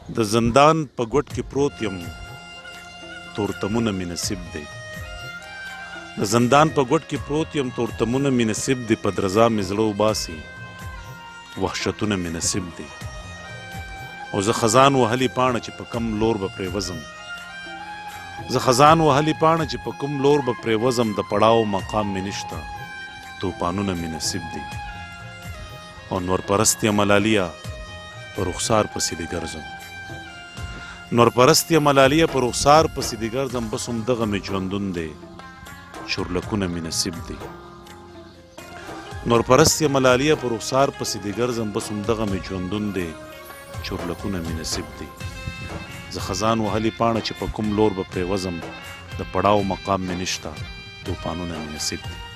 د زندان په ګوټ کې پروت یم تورتمونه مې نصیب دی د زندان په ګوټ کې پروت یم تورتمونه مې نصیب دی په درزا مې زړه وباسي وحشتونه مې نصیب دی او زه خزان وهلې پاڼه چې په کم لور به پرې وزم زه خزان وهلې پاڼه چې په کوم لور به پرې وزم د پړاو مقام مې نشته توپانونه مې نصیب دی او نور پرست یم ملاليه په رخسار پسې دې ګرځم نور پرست یم ملاليه په رخسار پسې دې ګرځم بس همدغه مې ژوندون دی چورلکونه مې نصیب دی نور پرست یم ملاليه په رخسار پسې دې ګرځم بس همدغه مې ژوندون دی چورلکونه مې نصیب دی زه خزان وهلې پاڼه چې په کوم لور به پرې وزم د پړاو مقام مې نشته توپانونه مې نصیب دی